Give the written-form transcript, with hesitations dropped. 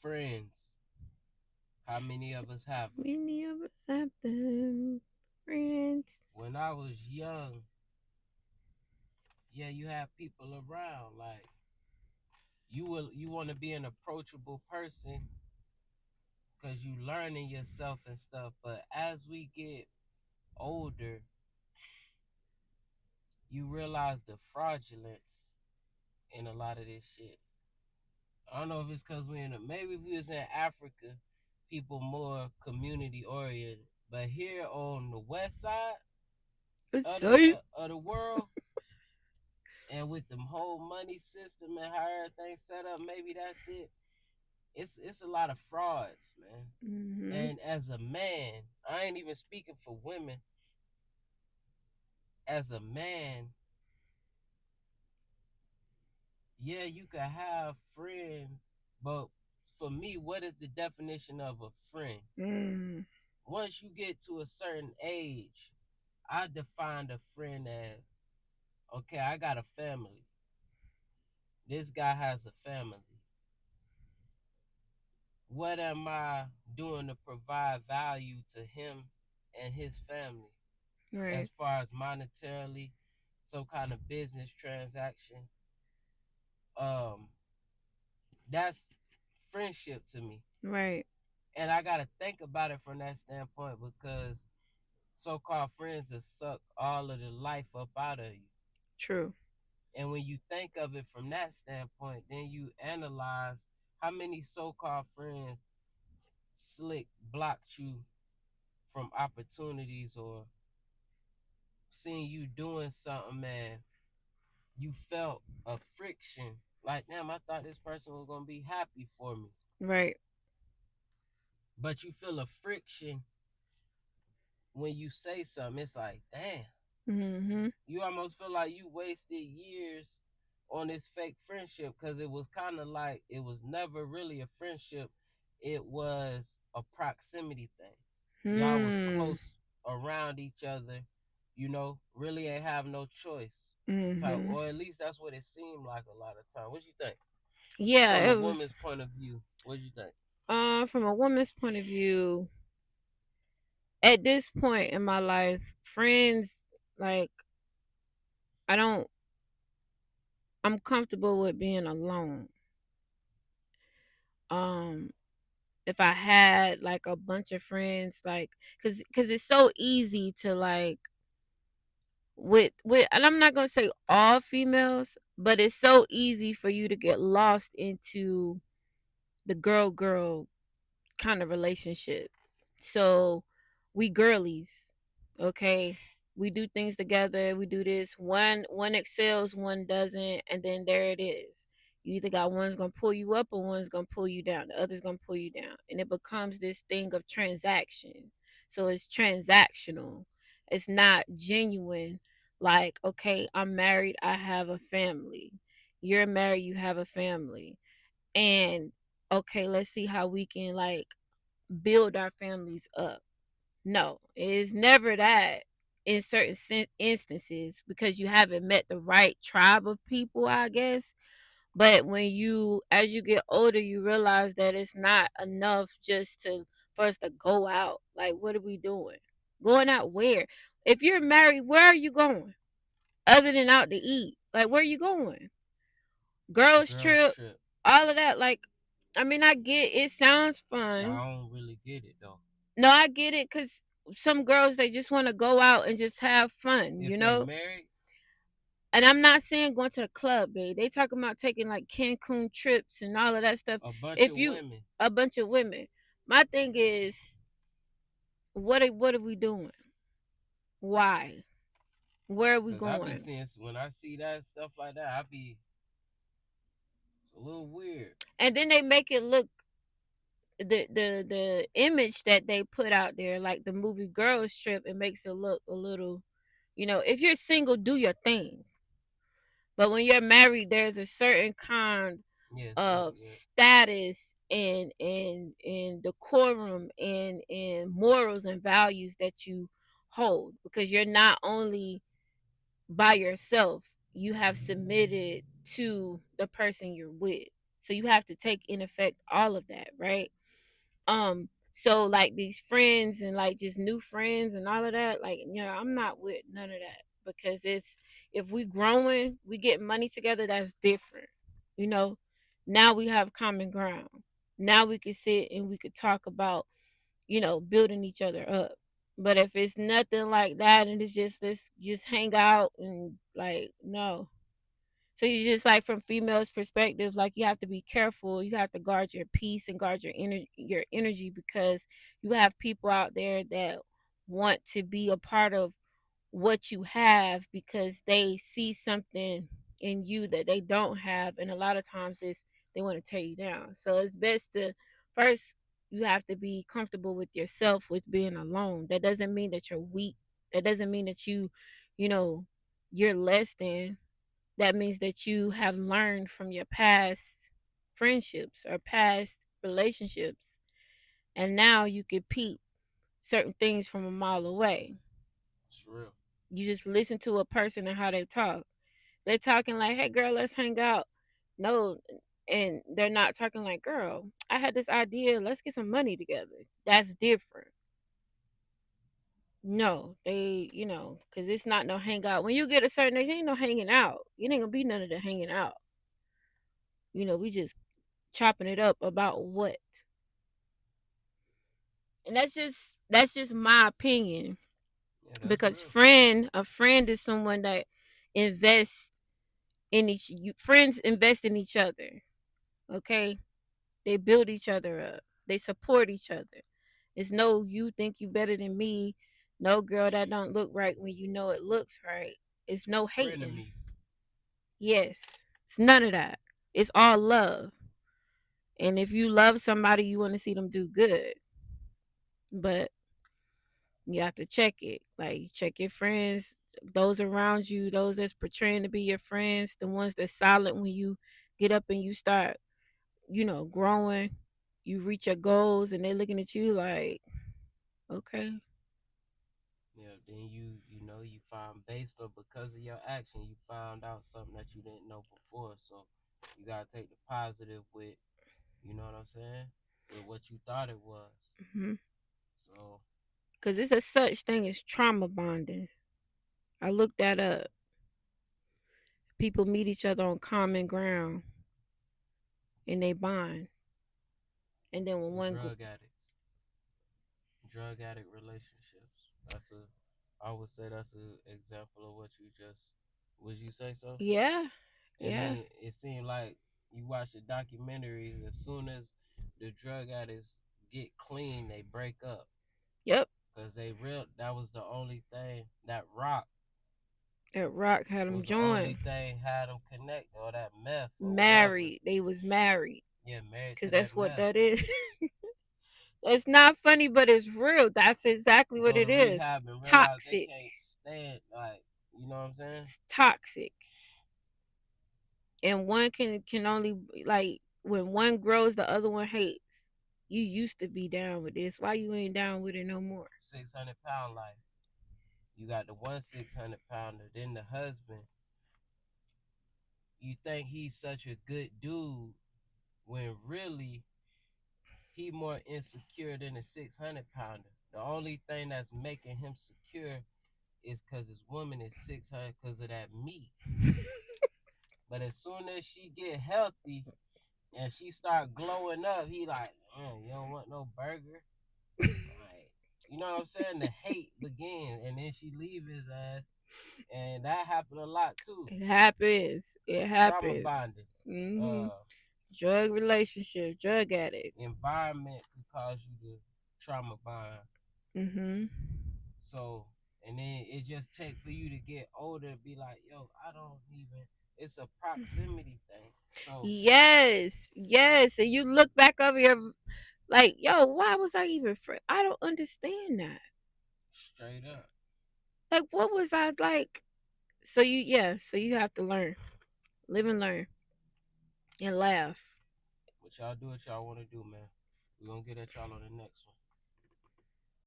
friends. How many of us have them? Many of us have them friends. When I was young, yeah, you have people around. Like you want to be an approachable person because you learning yourself and stuff. But as we get older, you realize the fraudulence in a lot of this shit. I don't know if it's because maybe if we was in Africa, people more community oriented. But here on the west side It's of safe. of the world, and with the whole money system and how everything's set up, maybe that's it. It's a lot of frauds, man. Mm-hmm. And as a man, I ain't even speaking for women. As a man, yeah, you can have friends, but for me, what is the definition of a friend? Mm. Once you get to a certain age, I defined a friend as, okay, I got a family. This guy has a family. What am I doing to provide value to him and his family as Right. far as monetarily, some kind of business transaction? Um, that's friendship to me. Right. And I gotta think about it from that standpoint because so-called friends will suck all of the life up out of you. True. And when you think of it from that standpoint, then you analyze how many so-called friends slick blocked you from opportunities or seeing you doing something, man. You felt a friction. Like, damn, I thought this person was gonna be happy for me. Right. But you feel a friction when you say something. It's like, damn. Mm-hmm. You almost feel like you wasted years on this fake friendship because it was kind of like it was never really a friendship. It was a proximity thing. Y'all was Hmm. close around each other, really ain't have no choice type, Mm-hmm. or at least that's what it seemed like a lot of time. What you think? Yeah, From the it was. woman's point of view, what you think? From a woman's point of view, at this point in my life, friends, like, I don't. I'm comfortable with being alone. Um, if I had like a bunch of friends, like, cause it's so easy to like with, and I'm not gonna say all females, but it's so easy for you to get lost into the girl kind of relationship. So we girlies, okay? We do things together. We do this. One excels, one doesn't, and then there it is. You either got one's gonna pull you up or one's gonna pull you down. The other's gonna pull you down, and it becomes this thing of transaction. So it's transactional. It's not genuine. Like, okay, I'm married. I have a family. You're married. You have a family, and okay, let's see how we can like build our families up. No, it is never that in certain instances because you haven't met the right tribe of people, I guess. But when you, as you get older, you realize that it's not enough just to for us to go out. Like, what are we doing? Going out where? If you're married, where are you going? Other than out to eat, like where are you going? Girls Girls trip, trip. all of that. Like, I mean, I get it sounds fun. I don't really get it though. No, I get it because some girls they just want to go out and just have fun, If you they know. married, And I'm not saying going to the club, babe. They talking about taking like Cancun trips and all of that stuff. a bunch If of you women, a bunch of women, my thing is, what are we doing? Why? Where are we because I be going? seeing when I see that stuff like that, I be a little weird. And then they make it look the image that they put out there, like the movie Girls Trip. It makes it look a little, if you're single, do your thing. But when you're married, there's a certain kind Yes, of yeah. status and decorum and morals and values that you hold because you're not only by yourself, you have submitted to the person you're with. So you have to take in effect all of that, right? So like these friends and like just new friends and all of that, like, I'm not with none of that, because it's, if we growing, we get money together, that's different. You know, now we have common ground. Now we could sit and we could talk about, building each other up. But if it's nothing like that and it's just, let's just hang out and like, no. So you just, like, from females' perspectives, like, you have to be careful. You have to guard your peace and guard your energy, because you have people out there that want to be a part of what you have because they see something in you that they don't have, and a lot of times it's, they want to tear you down. So it's best to, first, you have to be comfortable with yourself, with being alone. That doesn't mean that you're weak. That doesn't mean that you know you're less than. That means that you have learned from your past friendships or past relationships, and now you can peep certain things from a mile away. It's real. You just listen to a person and how they talk. They're talking like, hey girl, let's hang out. No, and they're not talking like, girl, I had this idea, let's get some money together. That's different. No, they, because it's not no hangout. When you get a certain age, ain't no hanging out. It ain't gonna be none of the hanging out. We just chopping it up about what. And that's just my opinion. Yeah, that's Because real. a friend is someone that invests in friends invest in each other. Okay? They build each other up. They support each other. It's no, you think you better than me. No, girl, that don't look right when you know it looks right. It's no hating. Frenemies. Yes. It's none of that. It's all love. And if you love somebody, you want to see them do good. But you have to check it. Like, check your friends, those around you, those that's portraying to be your friends, the ones that's silent when you get up and you start, growing. You reach your goals and they looking at you like, okay. Yeah, then you find based on because of your action, you found out something that you didn't know before. So you gotta take the positive with, you know what I'm saying, with what you thought it was. Mm-hmm. So Because it's a such thing as trauma bonding. I looked that up. People meet each other on common ground and they bond. And then when drug addicts, drug addict relationships. I would say that's an example of what you just. Would you say so? yeah, And yeah, then it seemed like you watch the documentaries. As soon as the drug addicts get clean, they break up yep, because they real. That was the only thing that rock that rock had them was the only join. thing had them connect, or that meth or whatever. Married. They was married. Yeah, married Because to that's that what meth. that is. It's not funny, but it's real. That's exactly what Go it to is. rehab and realize they Toxic. can't stand, like, you know what I'm saying? It's toxic. And one can only, like, when one grows, the other one hates. You used to be down with this. Why you ain't down with it no more? 600 pound life. You got the one 600 pounder, then the husband. You think he's such a good dude when really he more insecure than a 600 pounder. The only thing that's making him secure is because his woman is 600 because of that meat. But as soon as she get healthy and she start glowing up, he like, you don't want no burger. Like, you know what I'm saying? The hate begins, and then she leave his ass, and that happened a lot too. It happens. It Trauma happens. bonding, Hmm. uh, Drug relationship, drug addicts. environment could cause you to trauma bond. Hmm. So, and then it just take for you to get older, and be like, yo, I don't even. It's a proximity thing. So Yes, yes. And you look back over your, like, yo, why was I even I don't understand that. straight up, Like, what was I like? So you have to learn, live and learn, and laugh. what y'all do, what y'all want to do, man. We gonna get at y'all on the next one.